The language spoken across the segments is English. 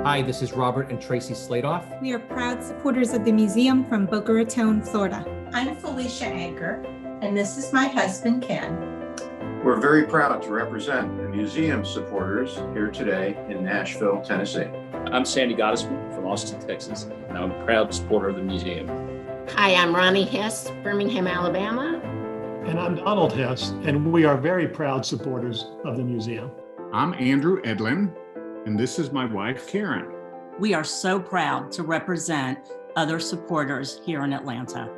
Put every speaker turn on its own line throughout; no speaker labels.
Hi, this is Robert and Tracy Sladoff.
We are proud supporters of the museum from Boca Raton, Florida.
I'm Felicia Anker, and this is my husband, Ken.
We're very proud to represent the museum supporters here today in Nashville, Tennessee.
I'm Sandy Gottesman from Austin, Texas, and I'm a proud supporter of the museum.
Hi, I'm Ronnie Hess, Birmingham, Alabama.
And I'm Donald Hess, and we are very proud supporters of the museum.
I'm Andrew Edlin, and this is my wife, Karen.
We are so proud to represent other supporters here in Atlanta.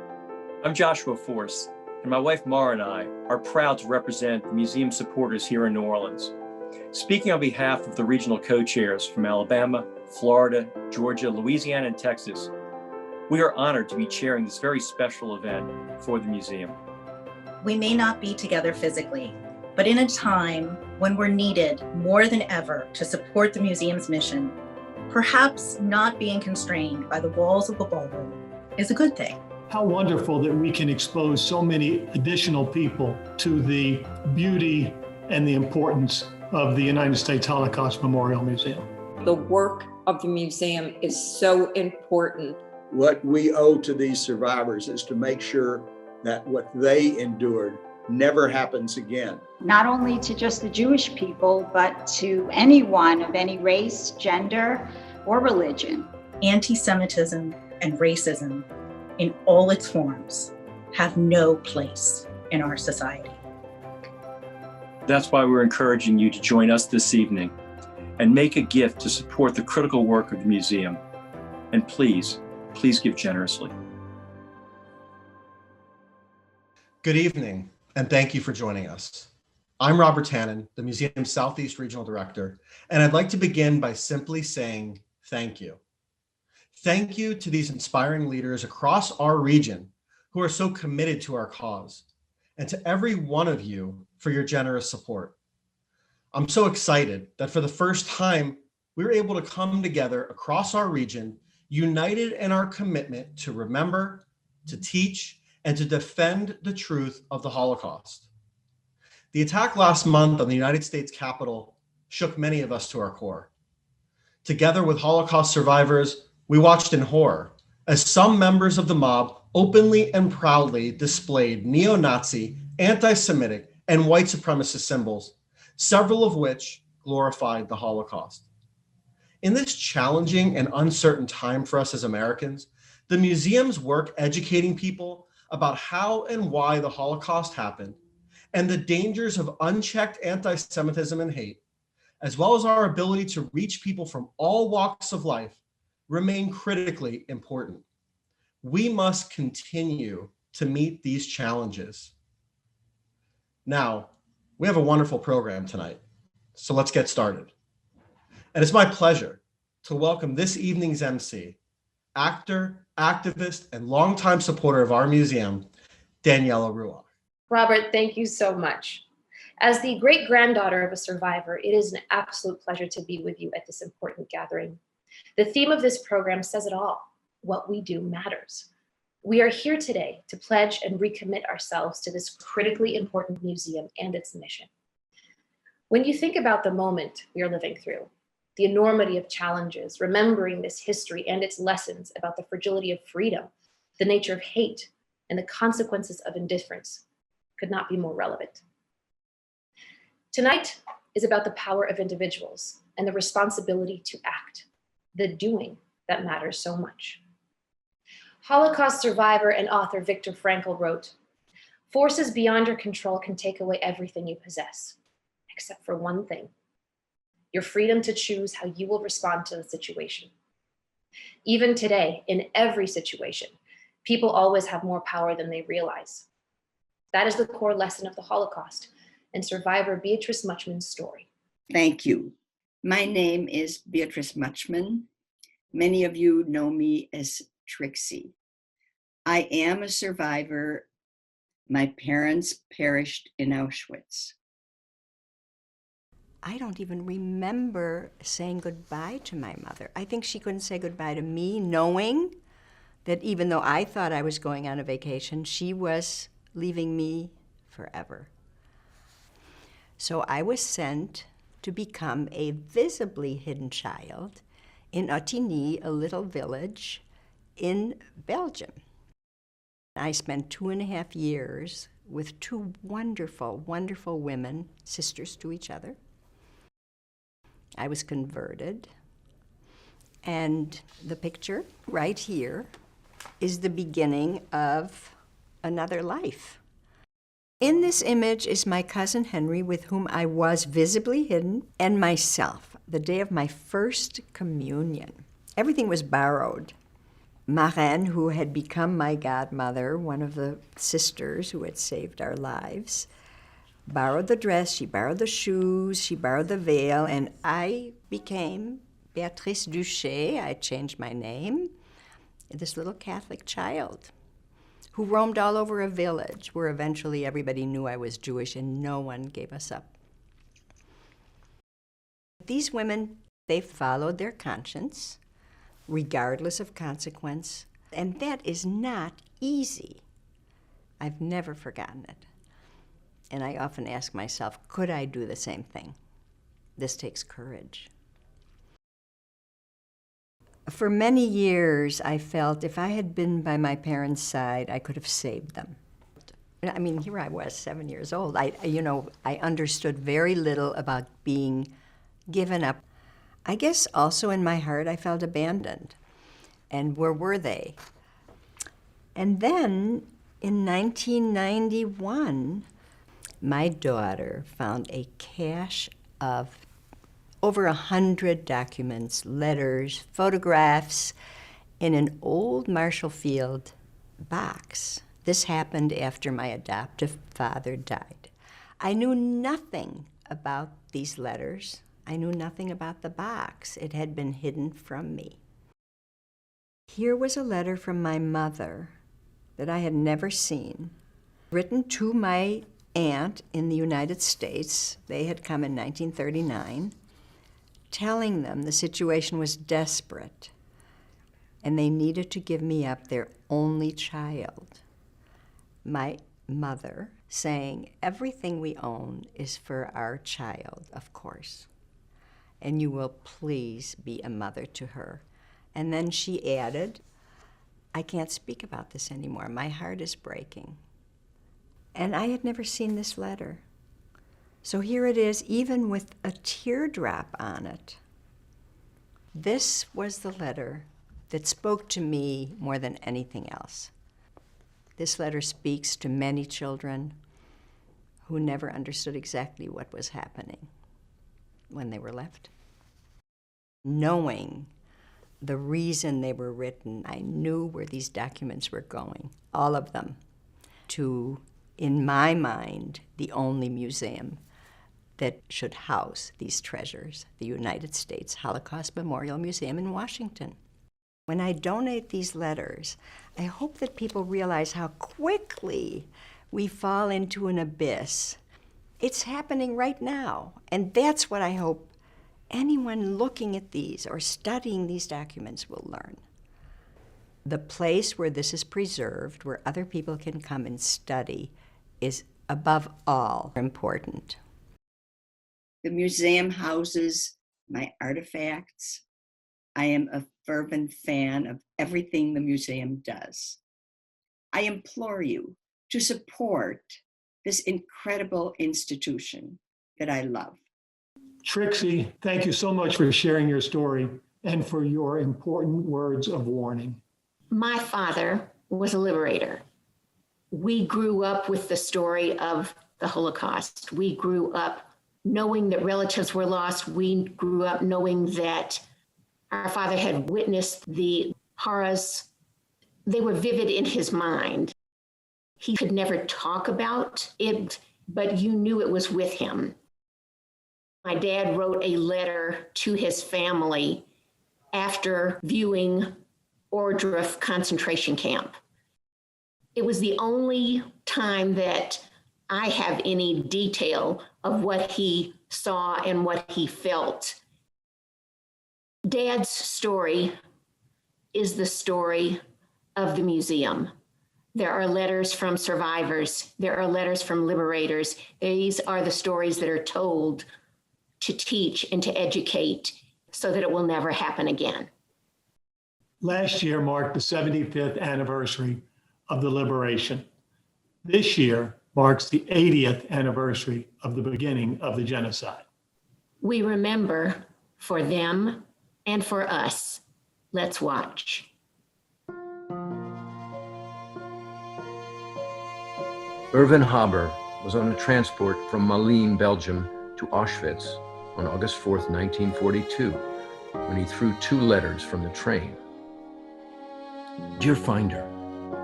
I'm Joshua Force, and my wife Mara and I are proud to represent the museum supporters here in New Orleans. Speaking on behalf of the regional co-chairs from Alabama, Florida, Georgia, Louisiana, and Texas, we are honored to be chairing this very special event for the museum.
We may not be together physically, but in a time when we're needed more than ever to support the museum's mission, perhaps not being constrained by the walls of a ballroom is a good thing.
How wonderful that we can expose so many additional people to the beauty and the importance of the United States Holocaust Memorial Museum.
The work of the museum is so important.
What we owe to these survivors is to make sure that what they endured never happens again.
Not only to just the Jewish people, but to anyone of any race, gender, or religion.
Anti-Semitism and racism in all its forms have no place in our society.
That's why we're encouraging you to join us this evening and make a gift to support the critical work of the museum. And please give generously.
Good evening, and thank you for joining us. I'm Robert Tannen, the museum's Southeast Regional Director, and I'd like to begin by simply saying thank you. Thank you to these inspiring leaders across our region who are so committed to our cause, and to every one of you for your generous support. I'm so excited that for the first time, we were able to come together across our region, united in our commitment to remember, to teach, and to defend the truth of the Holocaust. The attack last month on the United States Capitol shook many of us to our core. Together with Holocaust survivors, we watched in horror as some members of the mob openly and proudly displayed neo-Nazi, anti-Semitic, and white supremacist symbols, several of which glorified the Holocaust. In this challenging and uncertain time for us as Americans, the museum's work educating people about how and why the Holocaust happened and the dangers of unchecked anti-Semitism and hate, as well as our ability to reach people from all walks of life, remain critically important. We must continue to meet these challenges. Now, we have a wonderful program tonight, so let's get started. And it's my pleasure to welcome this evening's MC, actor, activist, and longtime supporter of our museum, Daniela Ruach.
Robert, thank you so much. As the great-granddaughter of a survivor, it is an absolute pleasure to be with you at this important gathering. The theme of this program says it all. What we do matters. We are here today to pledge and recommit ourselves to this critically important museum and its mission. When you think about the moment we are living through, the enormity of challenges, remembering this history and its lessons about the fragility of freedom, the nature of hate, and the consequences of indifference could not be more relevant. Tonight is about the power of individuals and the responsibility to act, the doing that matters so much. Holocaust survivor and author Viktor Frankl wrote, "Forces beyond your control can take away everything you possess, except for one thing: your freedom to choose how you will respond to the situation." Even today, in every situation, people always have more power than they realize. That is the core lesson of the Holocaust and survivor Beatrice Mutchman's story.
Thank you. My name is Beatrice Mutchman. Many of you know me as Trixie. I am a survivor. My parents perished in Auschwitz.
I don't even remember saying goodbye to my mother. I think she couldn't say goodbye to me, knowing that even though I thought I was going on a vacation, she was leaving me forever. So I was sent to become a visibly hidden child in Attigny, a little village in Belgium. I spent 2.5 years with two wonderful, wonderful women, sisters to each other. I was converted. And the picture right here is the beginning of another life. In this image is my cousin Henry, with whom I was visibly hidden, and myself, the day of my first communion. Everything was borrowed. Marraine, who had become my godmother, one of the sisters who had saved our lives, borrowed the dress, she borrowed the shoes, she borrowed the veil, and I became Béatrice Duché. I changed my name, this little Catholic child who roamed all over a village where eventually everybody knew I was Jewish and no one gave us up. These women, they followed their conscience, regardless of consequence, and that is not easy. I've never forgotten it. And I often ask myself, could I do the same thing? This takes courage. For many years, I felt if I had been by my parents' side, I could have saved them. I mean, here I was, 7 years old. I understood very little about being given up. I guess also in my heart, I felt abandoned. And where were they? And then in 1991, my daughter found a cache of over 100 documents, letters, photographs in an old Marshall Field box. This happened after my adoptive father died. I knew nothing about these letters. I knew nothing about the box. It had been hidden from me. Here was a letter from my mother that I had never seen, written to my aunt in the United States. They had come in 1939. Telling them the situation was desperate and they needed to give me up their only child. My mother saying, everything we own is for our child, of course, and you will please be a mother to her. And then she added, I can't speak about this anymore. My heart is breaking. And I had never seen this letter. So here it is, even with a teardrop on it. This was the letter that spoke to me more than anything else. This letter speaks to many children who never understood exactly what was happening when they were left. Knowing the reason they were written, I knew where these documents were going, all of them, to, in my mind, the only museum that should house these treasures, the United States Holocaust Memorial Museum in Washington. When I donate these letters, I hope that people realize how quickly we fall into an abyss. It's happening right now, and that's what I hope anyone looking at these or studying these documents will learn. The place where this is preserved, where other people can come and study, is above all important.
The museum houses my artifacts. I am a fervent fan of everything the museum does. I implore you to support this incredible institution that I love.
Trixie, thank you so much for sharing your story and for your important words of warning.
My father was a liberator. We grew up with the story of the Holocaust. We grew up knowing that relatives were lost. We grew up knowing that our father had witnessed the horrors. They were vivid in his mind. He could never talk about it, but you knew it was with him. My dad wrote a letter to his family after viewing Ohrdruf concentration camp. It was the only time that I have any detail of what he saw and what he felt. Dad's story is the story of the museum. There are letters from survivors. There are letters from liberators. These are the stories that are told to teach and to educate so that it will never happen again.
Last year marked the 75th anniversary of the liberation. This year marks the 80th anniversary of the beginning of the genocide.
We remember for them and for us. Let's watch.
Erwin Haber was on a transport from Malines, Belgium to Auschwitz on August 4th, 1942, when he threw 2 letters from the train. Dear Finder,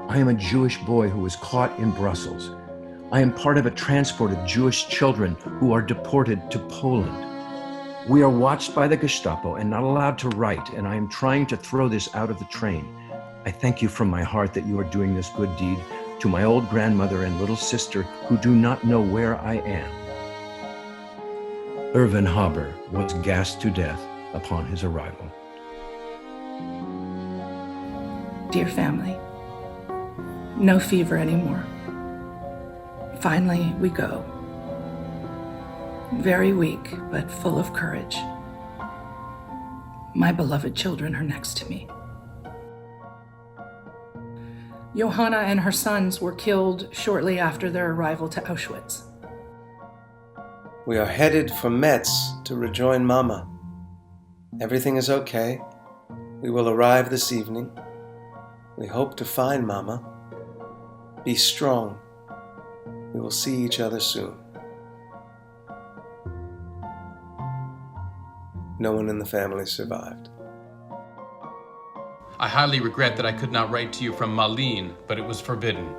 I am a Jewish boy who was caught in Brussels. I am part of a transport of Jewish children who are deported to Poland. We are watched by the Gestapo and not allowed to write, and I am trying to throw this out of the train. I thank you from my heart that you are doing this good deed to my old grandmother and little sister who do not know where I am. Erwin Haber was gassed to death upon his arrival.
Dear family, no fever anymore. Finally, we go. Very weak, but full of courage. My beloved children are next to me. Johanna and her sons were killed shortly after their arrival to Auschwitz.
We are headed for Metz to rejoin Mama. Everything is okay. We will arrive this evening. We hope to find Mama. Be strong. We will see each other soon. No one in the family survived.
I highly regret that I could not write to you from Malines, but it was forbidden.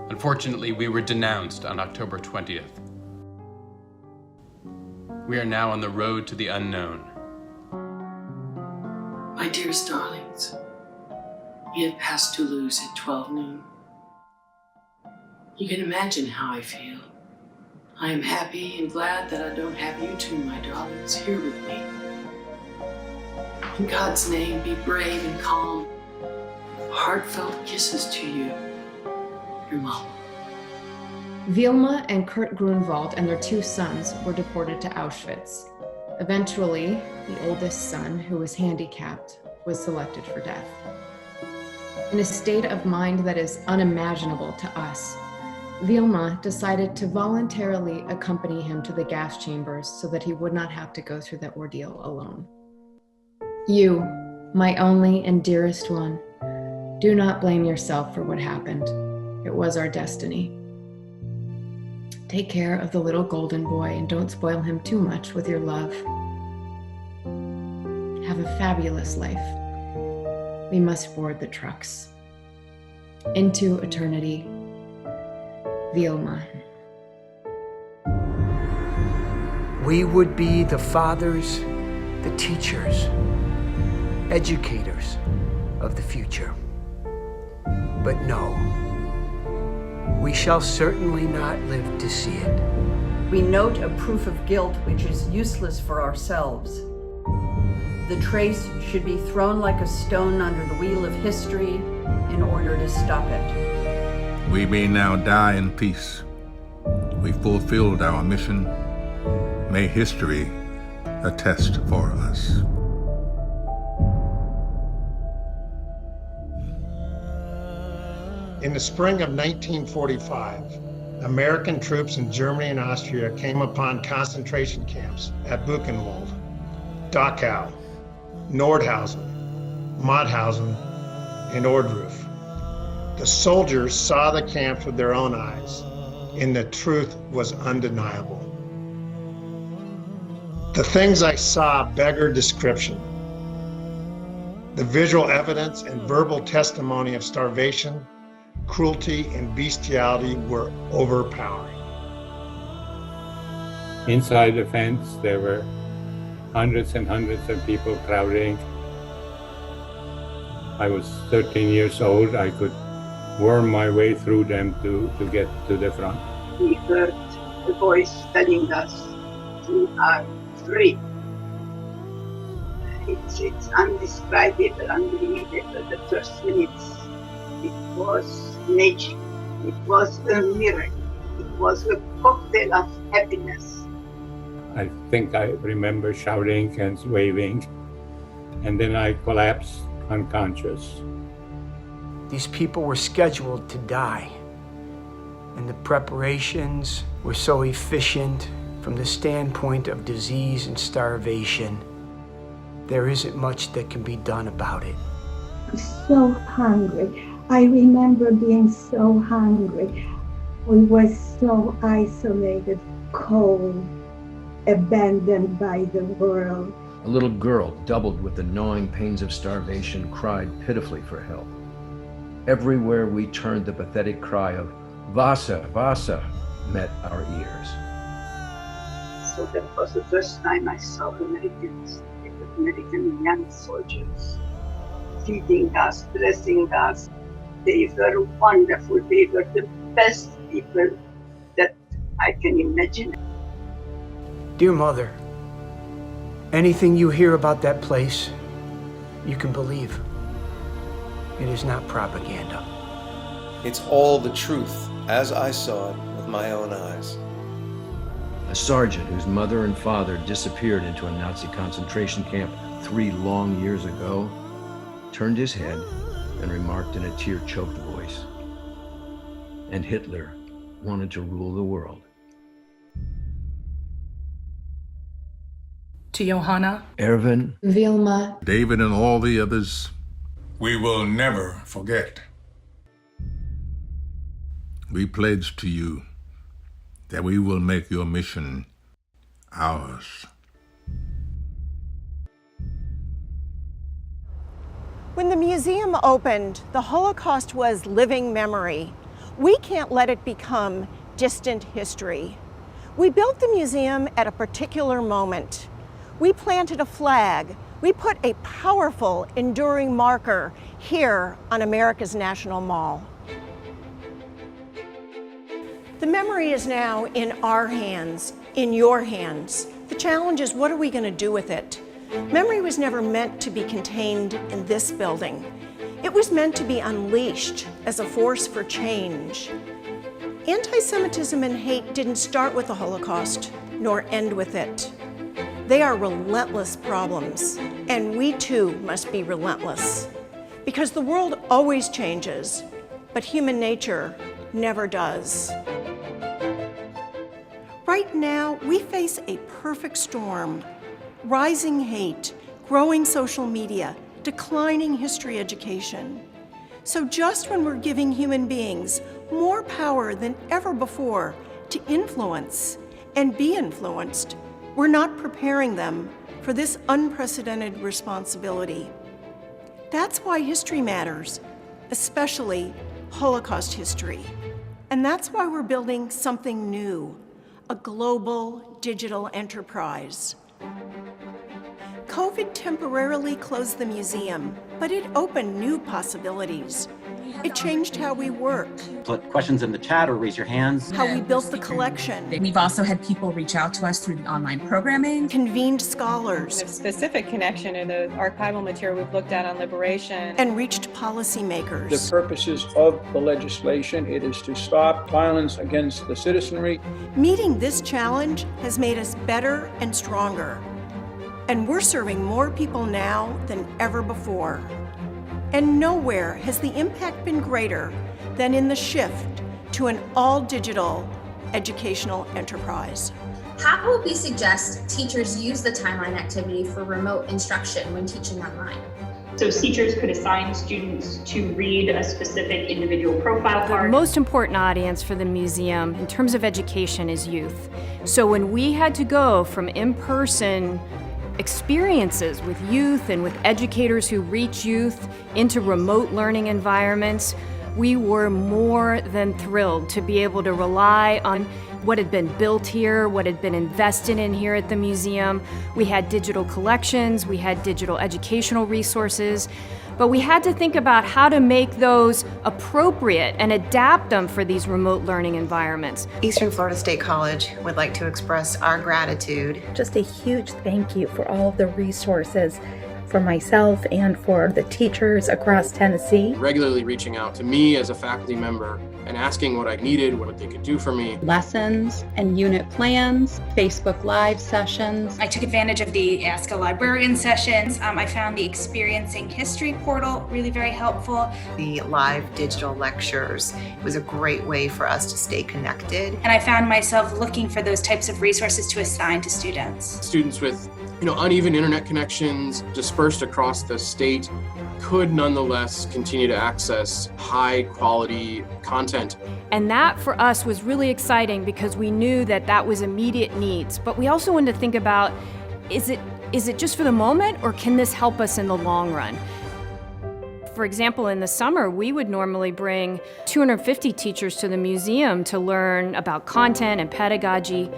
Unfortunately, we were denounced on October 20th. We are now on the road to the unknown.
My dearest darlings, we have passed Toulouse at 12 noon. You can imagine how I feel. I am happy and glad that I don't have you two, my darlings, here with me. In God's name, be brave and calm. Heartfelt kisses to you, your mama.
Wilma and Kurt Grunwald and their 2 sons were deported to Auschwitz. Eventually, the oldest son, who was handicapped, was selected for death. In a state of mind that is unimaginable to us, Wilma decided to voluntarily accompany him to the gas chambers so that he would not have to go through that ordeal alone. You, my only and dearest one, do not blame yourself for what happened. It was our destiny. Take care of the little golden boy and don't spoil him too much with your love. Have a fabulous life. We must board the trucks. Into eternity, Wilma.
We would be the fathers, the teachers, educators of the future. But no, we shall certainly not live to see it.
We note a proof of guilt which is useless for ourselves. The trace should be thrown like a stone under the wheel of history in order to stop it.
We may now die in peace. We fulfilled our mission. May history attest for us.
In the spring of 1945, American troops in Germany and Austria came upon concentration camps at Buchenwald, Dachau, Nordhausen, Mauthausen, and Ohrdruf. The soldiers saw the camps with their own eyes, and the truth was undeniable. The things I saw beggar description. The visual evidence and verbal testimony of starvation, cruelty, and bestiality were overpowering.
Inside the fence, there were hundreds and hundreds of people crowding. I was 13 years old. I could worm my way through them to get to the front.
We heard a voice telling us we are free. It's undescribable, unbelievable. The first minutes, it was magic. It was a miracle. It was a cocktail of happiness.
I think I remember shouting and waving, and then I collapsed unconscious.
These people were scheduled to die, and the preparations were so efficient from the standpoint of disease and starvation. There isn't much that can be done about it.
So hungry. I remember being so hungry. We were so isolated, cold, abandoned by the world.
A little girl, doubled with the gnawing pains of starvation, cried pitifully for help. Everywhere we turned, the pathetic cry of "Wasser, Wasser" met our ears.
So that was the first time I saw Americans, American young soldiers, feeding us, dressing us. They were wonderful. They were the best people that I can imagine.
Dear Mother, anything you hear about that place, you can believe. It is not propaganda.
It's all the truth, as I saw it with my own eyes.
A sergeant whose mother and father disappeared into a Nazi concentration camp 3 long years ago turned his head and remarked in a tear-choked voice, "And Hitler wanted to rule the world."
To Johanna,
Erwin,
Vilma,
David, and all the others, we will never forget. We pledge to you that we will make your mission ours.
When the museum opened, the Holocaust was living memory. We can't let it become distant history. We built the museum at a particular moment. We planted a flag. We put a powerful, enduring marker here on America's National Mall. The memory is now in our hands, in your hands. The challenge is, what are we going to do with it? Memory was never meant to be contained in this building. It was meant to be unleashed as a force for change. Anti-Semitism and hate didn't start with the Holocaust, nor end with it. They are relentless problems, and we too must be relentless. Because the world always changes, but human nature never does. Right now, we face a perfect storm. Rising hate, growing social media, declining history education. So just when we're giving human beings more power than ever before to influence and be influenced, we're not preparing them for this unprecedented responsibility. That's why history matters, especially Holocaust history. And that's why we're building something new, a global digital enterprise. COVID temporarily closed the museum, but it opened new possibilities. It changed how we work,
Put questions in the chat or raise your hands.
how we built the collection,
We've also had people reach out to us through the online programming.
convened scholars,
The specific connection to the archival material we've looked at on liberation.
and reached policymakers.
The purposes of the legislation, it is to stop violence against the citizenry.
Meeting this challenge has made us better and stronger. And we're serving more people now than ever before. And nowhere has the impact been greater than in the shift to an all-digital educational enterprise.
How would we suggest teachers use the timeline activity for remote instruction when teaching online?
So teachers could assign students to read a specific individual profile
The
card.
most important audience for the museum in terms of education is youth. So when we had to go from in-person experiences with youth and with educators who reach youth into remote learning environments, we were more than thrilled to be able to rely on what had been built here, what had been invested in here at the museum. We had digital collections, we had digital educational resources, but we had to think about how to make those appropriate and adapt them for these remote learning environments.
Eastern Florida State College would like to express our gratitude.
Just a huge thank you for all of the resources
for myself and for the teachers across Tennessee.
Regularly reaching out to me as a faculty member and asking what I needed, what they could do for me.
Lessons and unit plans, Facebook Live sessions.
I took advantage of the Ask a Librarian sessions. I found the Experiencing History portal really very helpful.
The live digital lectures was a great way for us to stay connected.
And I found myself looking for those types of resources to assign to students.
Students with uneven internet connections dispersed across the state could nonetheless continue to access high quality content.
And that for us was really exciting because we knew that that was immediate needs. But we also wanted to think about, is it just for the moment, or can this help us in the long run? For example, in the summer, we would normally bring 250 teachers to the museum to learn about content and pedagogy.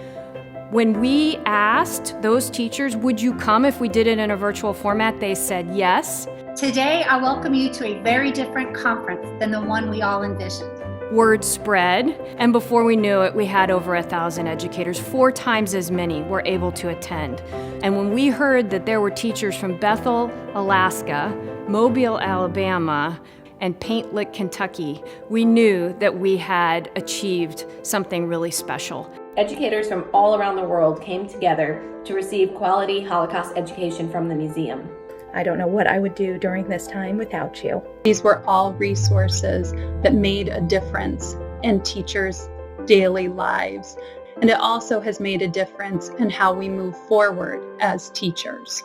When we asked those teachers, would you come if we did it in a virtual format, they said yes.
Today, I welcome you to a very different conference than the one we all envisioned.
Word spread, and before we knew it, we had over 1,000 educators, 4 times as many were able to attend. And when we heard that there were teachers from Bethel, Alaska, Mobile, Alabama, and Paint Lick, Kentucky, we knew that we had achieved something really special.
Educators from all around the world came together to receive quality Holocaust education from the museum.
I don't know what I would do during this time without you.
These were all resources that made a difference in teachers' daily lives. And it also has made a difference in how we move forward as teachers.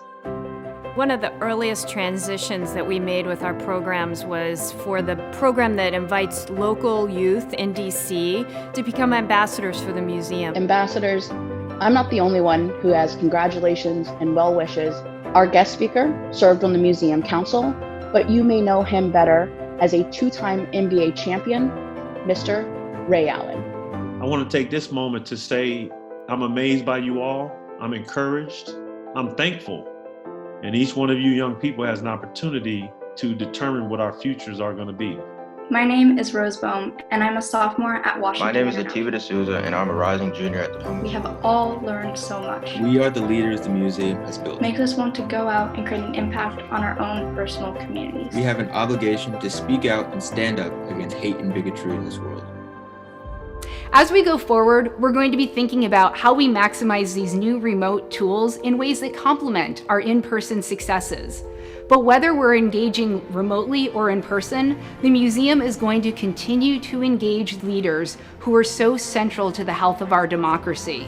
One of the earliest transitions that we made with our programs was for the program that invites local youth in DC to become ambassadors for the museum.
Ambassadors, I'm not the only one who has congratulations and well wishes. Our guest speaker served on the museum council, but you may know him better as a 2-time NBA champion, Mr. Ray Allen.
I want to take this moment to say I'm amazed by you all. I'm encouraged. I'm thankful. And each one of you young people has an opportunity to determine what our futures are going to be.
My name is Rose Bohm, and I'm a sophomore at Washington.
My name is Ativa D'Souza, and I'm a rising junior at the Thomas.
We have all learned so much.
We are the leaders the museum has built.
Make us want to go out and create an impact on our own personal communities.
We have an obligation to speak out and stand up against hate and bigotry in this world.
As we go forward, we're going to be thinking about how we maximize these new remote tools in ways that complement our in-person successes. But whether we're engaging remotely or in person, the museum is going to continue to engage leaders who are so central to the health of our democracy.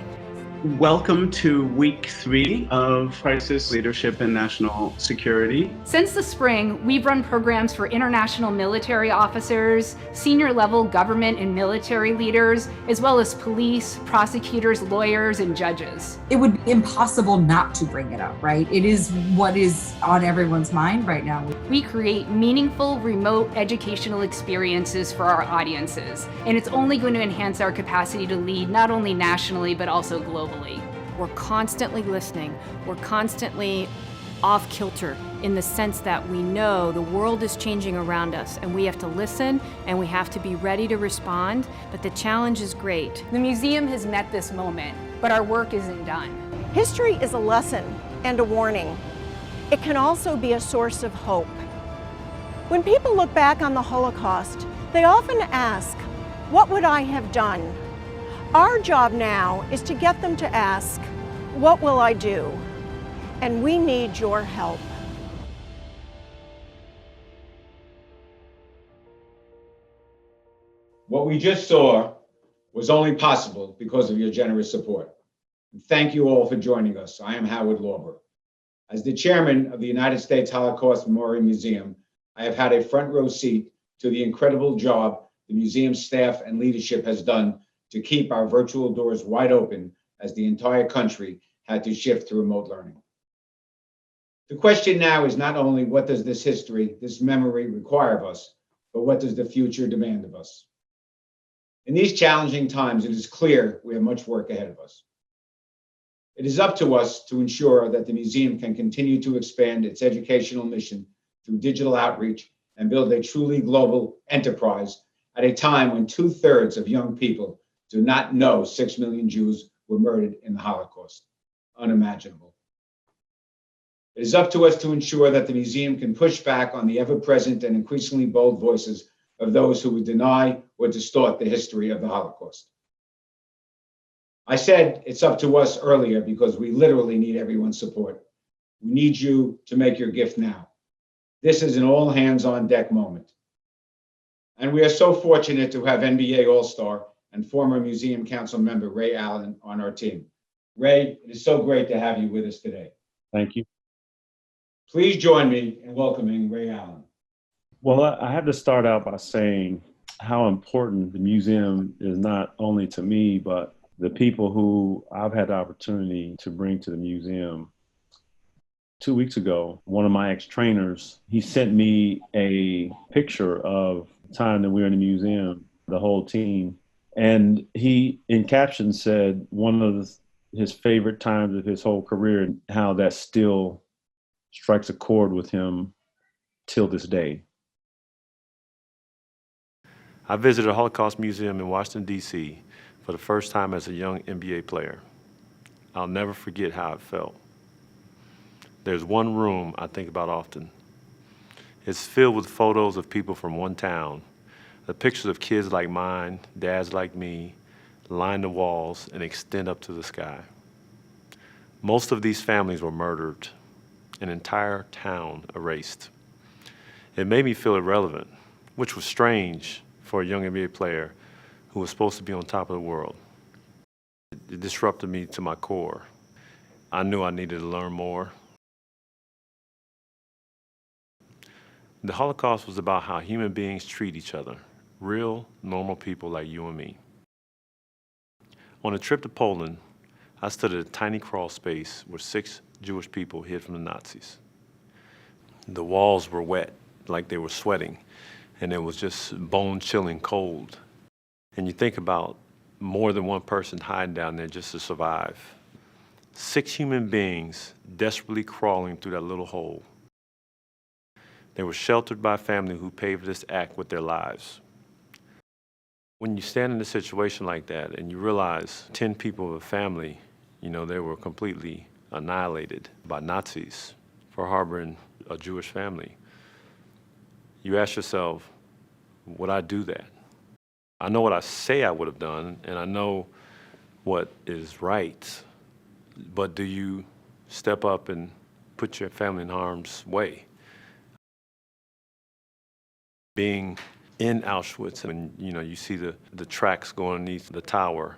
Welcome to week 3 of Crisis Leadership and National Security.
Since the spring, we've run programs for international military officers, senior level government and military leaders, as well as police, prosecutors, lawyers, and judges.
It would be impossible not to bring it up, right? It is what is on everyone's mind right now.
We create meaningful remote educational experiences for our audiences, and it's only going to enhance our capacity to lead not only nationally, but also globally. We're constantly listening. We're constantly off kilter in the sense that we know the world is changing around us and we have to listen and we have to be ready to respond, but the challenge is great. The museum has met this moment, but our work isn't done.
History is a lesson and a warning. It can also be a source of hope. When people look back on the Holocaust, they often ask, what would I have done? Our job now is to get them to ask, what will I do? And we need your help.
What we just saw was only possible because of your generous support. Thank you all for joining us. I am Howard Lauber. As the chairman of the United States Holocaust Memorial Museum, I have had a front row seat to the incredible job the museum staff and leadership has done to keep our virtual doors wide open as the entire country had to shift to remote learning. The question now is not only what does this history, this memory require of us, but what does the future demand of us? In these challenging times, it is clear we have much work ahead of us. It is up to us to ensure that the museum can continue to expand its educational mission through digital outreach and build a truly global enterprise at a time when 2/3 of young people do not know 6 million Jews were murdered in the Holocaust. Unimaginable. It is up to us to ensure that the museum can push back on the ever-present and increasingly bold voices of those who would deny or distort the history of the Holocaust. I said it's up to us earlier because we literally need everyone's support. We need you to make your gift now. This is an all hands on deck moment. And we are so fortunate to have NBA All-Star and former Museum Council member Ray Allen on our team. Ray, it is so great to have you with us today.
Thank you.
Please join me in welcoming Ray Allen.
Well, I have to start out by saying how important the museum is not only to me, but the people who I've had the opportunity to bring to the museum. 2 weeks ago, one of my ex-trainers, he sent me a picture of the time that we were in the museum, the whole team. And he, in caption, said one of his favorite times of his whole career and how that still strikes a chord with him till this day.
I visited a Holocaust Museum in Washington, D.C. for the first time as a young NBA player. I'll never forget how it felt. There's one room I think about often. It's filled with photos of people from one town. The pictures of kids like mine, dads like me, line the walls and extend up to the sky. Most of these families were murdered, an entire town erased. It made me feel irrelevant, which was strange for a young NBA player who was supposed to be on top of the world. It disrupted me to my core. I knew I needed to learn more. The Holocaust was about how human beings treat each other, real, normal people like you and me. On a trip to Poland, I stood at a tiny crawl space where 6 Jewish people hid from the Nazis. The walls were wet, like they were sweating, and it was just bone-chilling cold. And you think about more than one person hiding down there just to survive. 6 human beings desperately crawling through that little hole. They were sheltered by a family who paid for this act with their lives. When you stand in a situation like that and you realize 10 people of a family, they were completely annihilated by Nazis for harboring a Jewish family, you ask yourself, would I do that? I know what I say I would have done, and I know what is right, but do you step up and put your family in harm's way? Being in Auschwitz, and you see the tracks going underneath the tower,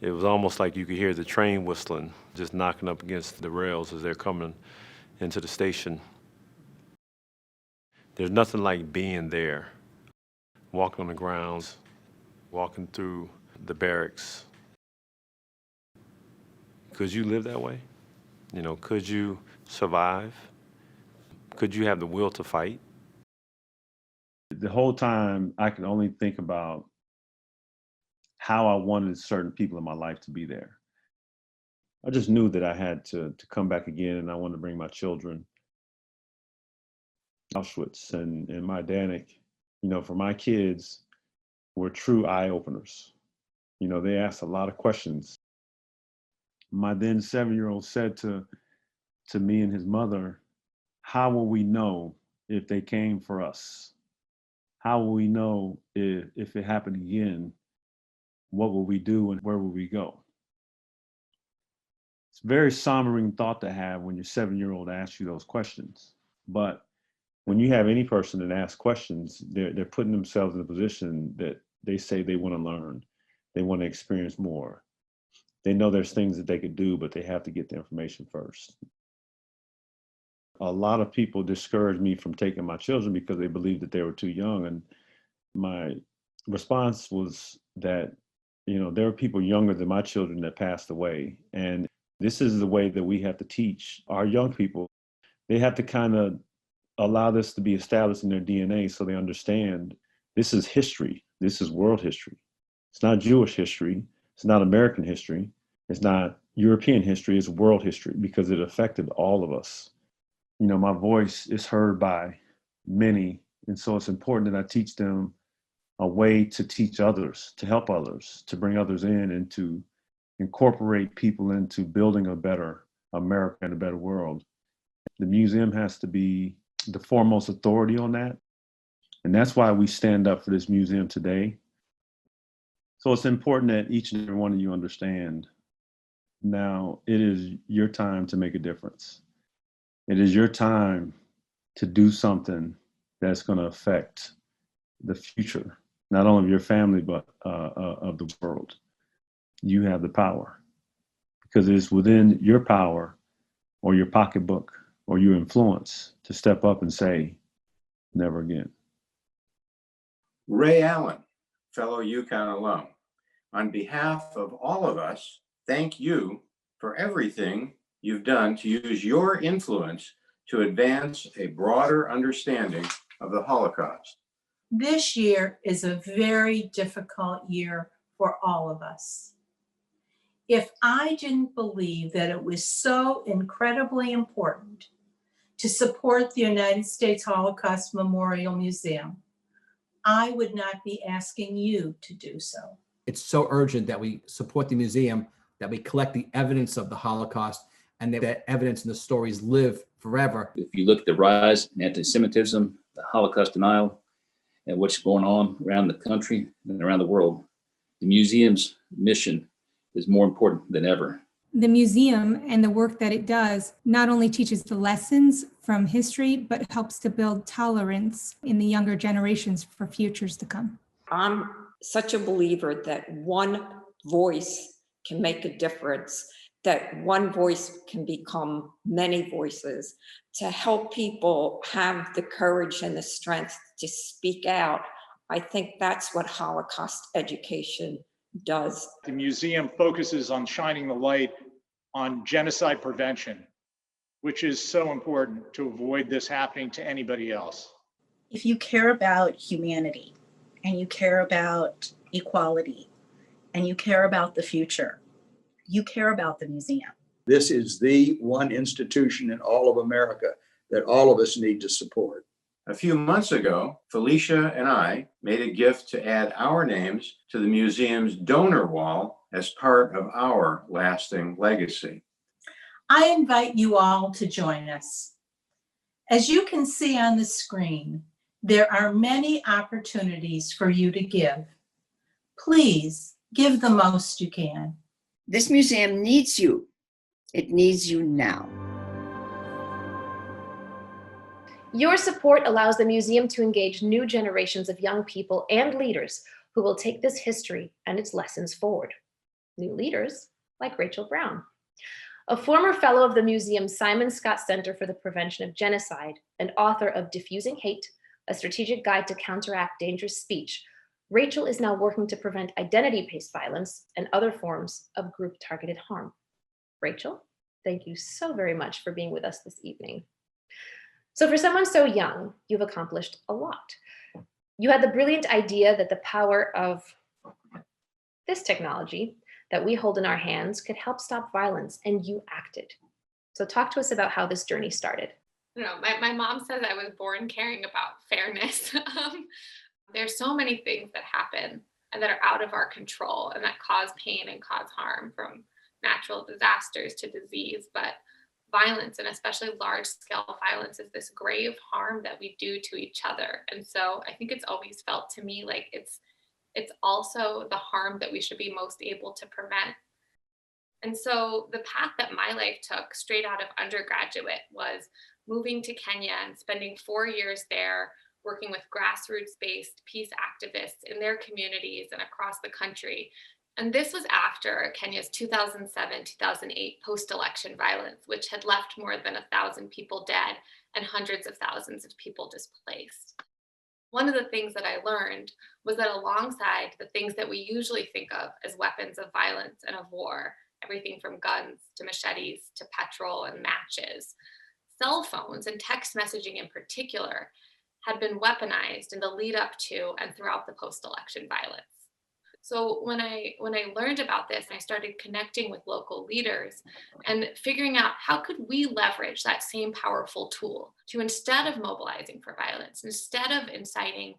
it was almost like you could hear the train whistling, just knocking up against the rails as they're coming into the station. There's nothing like being there, walking on the grounds, walking through the barracks. Could you live that way? Could you survive? Could you have the will to fight?
The whole time, I could only think about how I wanted certain people in my life to be there. I just knew that I had to come back again, and I wanted to bring my children. Auschwitz and Majdanek, for my kids, were true eye-openers. They asked a lot of questions. My then 7-year-old said to me and his mother, how will we know if they came for us? How will we know if it happened again? What will we do and where will we go? It's a very sombering thought to have when your 7-year-old asks you those questions. But when you have any person that asks questions, they're putting themselves in a position that they say they want to learn. They want to experience more. They know there's things that they could do, but they have to get the information first. A lot of people discouraged me from taking my children because they believed that they were too young. And my response was that, there are people younger than my children that passed away. And this is the way that we have to teach our young people. They have to kind of allow this to be established in their DNA so they understand this is history. This is world history. It's not Jewish history. It's not American history. It's not European history. It's world history because it affected all of us. My voice is heard by many. And so it's important that I teach them a way to teach others, to help others, to bring others in and to incorporate people into building a better America and a better world. The museum has to be the foremost authority on that. And that's why we stand up for this museum today. So it's important that each and every one of you understand now it is your time to make a difference. It is your time to do something that's going to affect the future, not only of your family, but of the world. You have the power because it is within your power or your pocketbook or your influence to step up and say, never again.
Ray Allen, fellow Yukon alum, on behalf of all of us, thank you for everything you've done to use your influence to advance a broader understanding of the Holocaust.
This year is a very difficult year for all of us. If I didn't believe that it was so incredibly important to support the United States Holocaust Memorial Museum, I would not be asking you to do so.
It's so urgent that we support the museum, that we collect the evidence of the Holocaust, and that evidence and the stories live forever.
If you look at the rise in anti-Semitism, the Holocaust denial, and what's going on around the country and around the world, the museum's mission is more important than ever.
The museum and the work that it does not only teaches the lessons from history, but helps to build tolerance in the younger generations for futures to come.
I'm such a believer that one voice can make a difference, that one voice can become many voices, to help people have the courage and the strength to speak out. I think that's what Holocaust education does.
The museum focuses on shining the light on genocide prevention, which is so important to avoid this happening to anybody else.
If you care about humanity and you care about equality and you care about the future, you care about the museum.
This is the one institution in all of America that all of us need to support.
A few months ago, Felicia and I made a gift to add our names to the museum's donor wall as part of our lasting legacy.
I invite you all to join us. As you can see on the screen, there are many opportunities for you to give. Please give the most you can.
This museum needs you. It needs you now.
Your support allows the museum to engage new generations of young people and leaders who will take this history and its lessons forward. New leaders like Rachel Brown, a former fellow of the museum's Simon Skjodt Center for the Prevention of Genocide and author of Diffusing Hate, a strategic guide to counteract dangerous speech. Rachel is now working to prevent identity-based violence and other forms of group-targeted harm. Rachel, thank you so very much for being with us this evening. So for someone so young, you've accomplished a lot. You had the brilliant idea that the power of this technology that we hold in our hands could help stop violence, and you acted. So talk to us about how this journey started.
I don't know, my mom says I was born caring about fairness. There's so many things that happen and that are out of our control and that cause pain and cause harm, from natural disasters to disease, but violence, and especially large-scale violence, is this grave harm that we do to each other. And so I think it's always felt to me like it's also the harm that we should be most able to prevent. And so the path that my life took straight out of undergraduate was moving to Kenya and spending 4 years there, working with grassroots-based peace activists in their communities and across the country. And this was after Kenya's 2007-2008 post-election violence, which had left more than 1,000 people dead and hundreds of thousands of people displaced. One of the things that I learned was that alongside the things that we usually think of as weapons of violence and of war, everything from guns to machetes to petrol and matches, cell phones and text messaging in particular had been weaponized in the lead up to and throughout the post-election violence. So when I learned about this, I started connecting with local leaders and figuring out how could we leverage that same powerful tool to, instead of mobilizing for violence, instead of inciting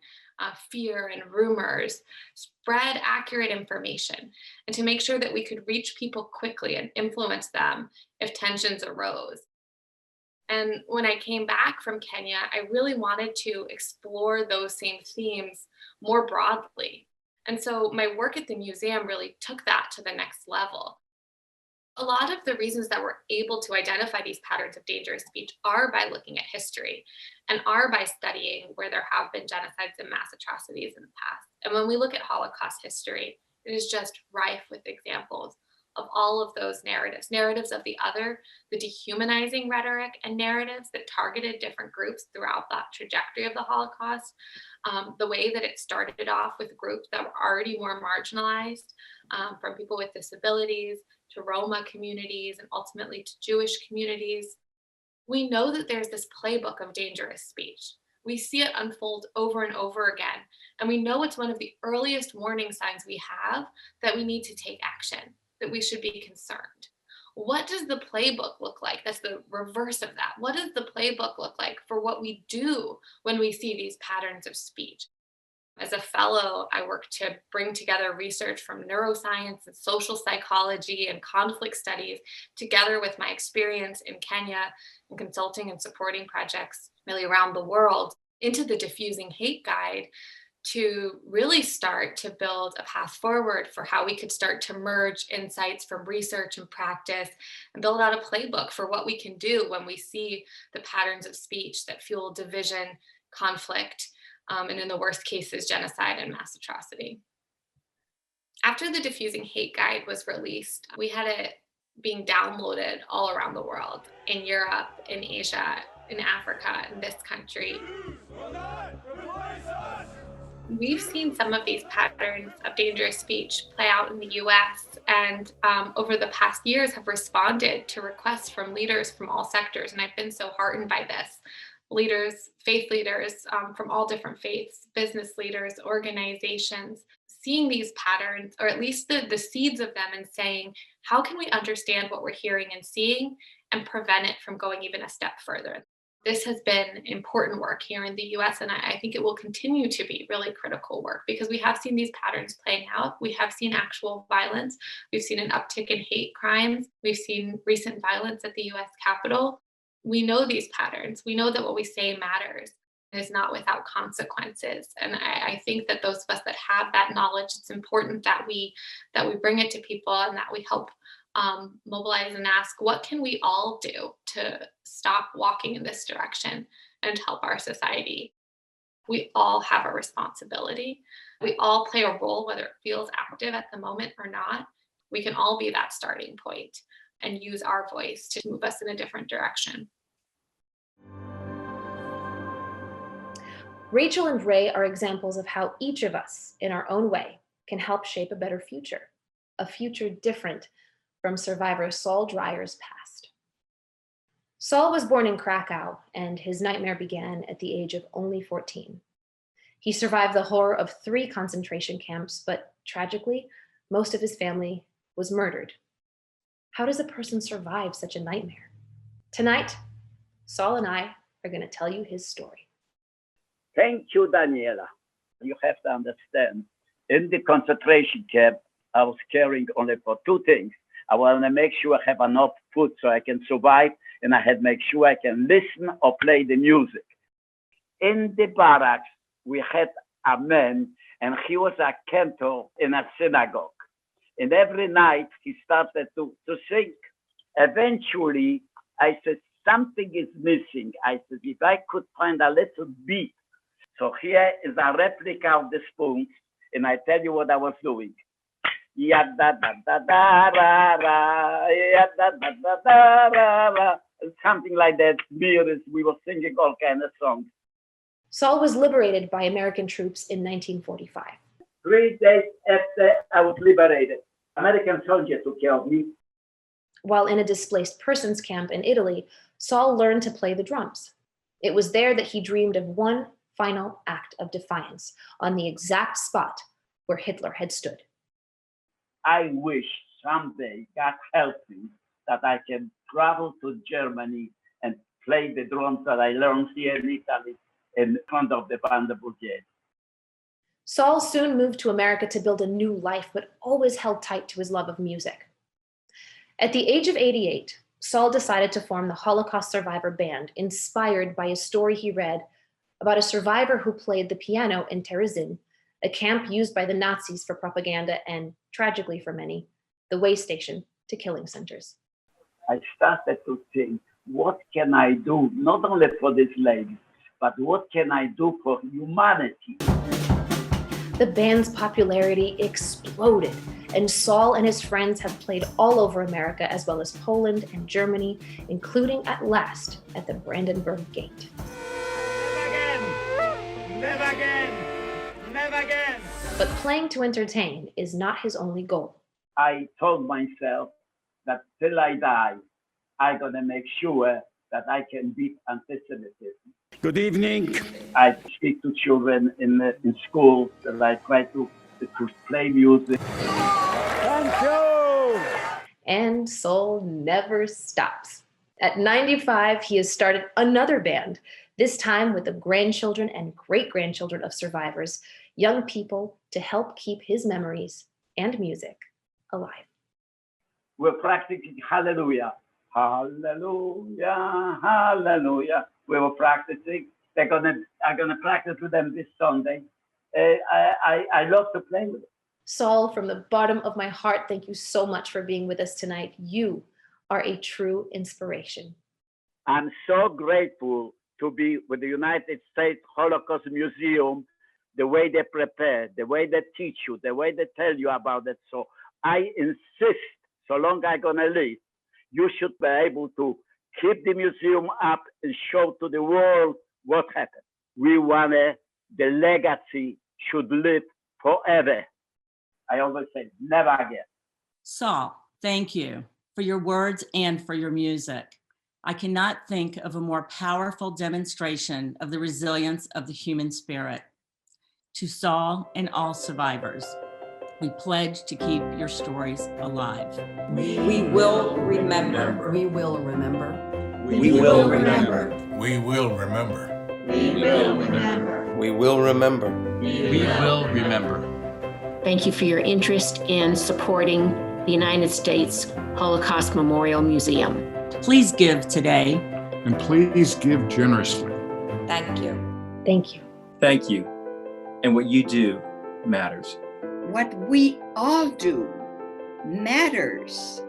fear and rumors, spread accurate information, and to make sure that we could reach people quickly and influence them if tensions arose. And when I came back from Kenya, I really wanted to explore those same themes more broadly. And so my work at the museum really took that to the next level. A lot of the reasons that we're able to identify these patterns of dangerous speech are by looking at history and are by studying where there have been genocides and mass atrocities in the past. And when we look at Holocaust history, it is just rife with examples of all of those narratives, narratives of the other, the dehumanizing rhetoric and narratives that targeted different groups throughout that trajectory of the Holocaust, the way that it started off with groups that were already more marginalized, from people with disabilities to Roma communities and ultimately to Jewish communities. We know that there's this playbook of dangerous speech. We see it unfold over and over again, and we know it's one of the earliest warning signs we have that we need to take action, that we should be concerned. What does the playbook look like? That's the reverse of that. What does the playbook look like for what we do when we see these patterns of speech? As a fellow, I work to bring together research from neuroscience and social psychology and conflict studies, together with my experience in Kenya and consulting and supporting projects really around the world, into the Diffusing Hate Guide, to really start to build a path forward for how we could start to merge insights from research and practice and build out a playbook for what we can do when we see the patterns of speech that fuel division, conflict, and in the worst cases, genocide and mass atrocity. After the Diffusing Hate Guide was released, we had it being downloaded all around the world, in Europe, in Asia, in Africa, in this country. We've seen some of these patterns of dangerous speech play out in the US, and over the past years have responded to requests from leaders from all sectors. And I've been so heartened by this. Leaders, faith leaders from all different faiths, business leaders, organizations, seeing these patterns, or at least the seeds of them, and saying, how can we understand what we're hearing and seeing and prevent it from going even a step further? This has been important work here in the US, and I think it will continue to be really critical work, because we have seen these patterns playing out. We have seen actual violence. We've seen an uptick in hate crimes. We've seen recent violence at the US Capitol. We know these patterns. We know that what we say matters and is not without consequences. And I think that those of us that have that knowledge, it's important that we bring it to people and that we help mobilize and ask, what can we all do to stop walking in this direction and help our society? We all have a responsibility. We all play a role, whether it feels active at the moment or not. We can all be that starting point and use our voice to move us in a different direction.
Rachel and Ray are examples of how each of us, in our own way, can help shape a better future, a future different from survivor Saul Dreyer's past. Saul was born in Krakow, and his nightmare began at the age of only 14. He survived the horror of 3 concentration camps, but tragically, most of his family was murdered. How does a person survive such a nightmare? Tonight, Saul and I are going to tell you his story.
Thank you, Daniela. You have to understand, in the concentration camp, I was caring only for 2 things. I want to make sure I have enough food so I can survive, and I had to make sure I can listen or play the music. In the barracks, we had a man, and he was a cantor in a synagogue. And every night he started to sing. Eventually, I said, something is missing. I said, if I could find a little beat. So here is a replica of the spoons, and I tell you what I was doing. Something like that. We were singing all kinds of songs.
Saul was liberated by American troops in 1945.
3 days after I was liberated, American soldiers took care of me.
While in a displaced persons camp in Italy, Saul learned to play the drums. It was there that he dreamed of one final act of defiance on the exact spot where Hitler had stood.
I wish someday, God help me, that I can travel to Germany and play the drums that I learned here in Italy in front of the Band of Bulgari.
Saul soon moved to America to build a new life, but always held tight to his love of music. At the age of 88, Saul decided to form the Holocaust Survivor Band, inspired by a story he read about a survivor who played the piano in Terezin, a camp used by the Nazis for propaganda and, tragically for many, the way station to killing centers.
I started to think, what can I do, not only for this lady, but what can I do for humanity?
The band's popularity exploded, and Saul and his friends have played all over America, as well as Poland and Germany, including at last at the Brandenburg Gate.
Never again, never again.
But playing to entertain is not his only goal.
I told myself that till I die, I'm gonna make sure that I can beat anti-Semitism.
Good evening.
I speak to children in school, and I try to play music.
Thank you.
And Saul never stops. At 95, he has started another band, this time with the grandchildren and great-grandchildren of survivors, young people to help keep his memories and music alive.
We're practicing Hallelujah. Hallelujah, hallelujah. We were practicing. I'm gonna practice with them this Sunday. I love to play with them.
Saul, from the bottom of my heart, thank you so much for being with us tonight. You are a true inspiration.
I'm so grateful to be with the United States Holocaust Museum, the way they prepare, the way they teach you, the way they tell you about it. So I insist, so long I'm gonna live, you should be able to keep the museum up and show to the world what happened. We want the legacy should live forever. I always say, never again.
Saul, thank you for your words and for your music. I cannot think of a more powerful demonstration of the resilience of the human spirit. To Saul and all survivors, we pledge to keep your stories alive.
We will remember.
We will remember.
We will remember.
We will remember.
We will remember.
We will remember.
We will remember.
Thank you for your interest in supporting the United States Holocaust Memorial Museum.
Please give today.
And please give generously.
Thank you.
Thank you.
Thank you. And what you do matters.
What we all do matters.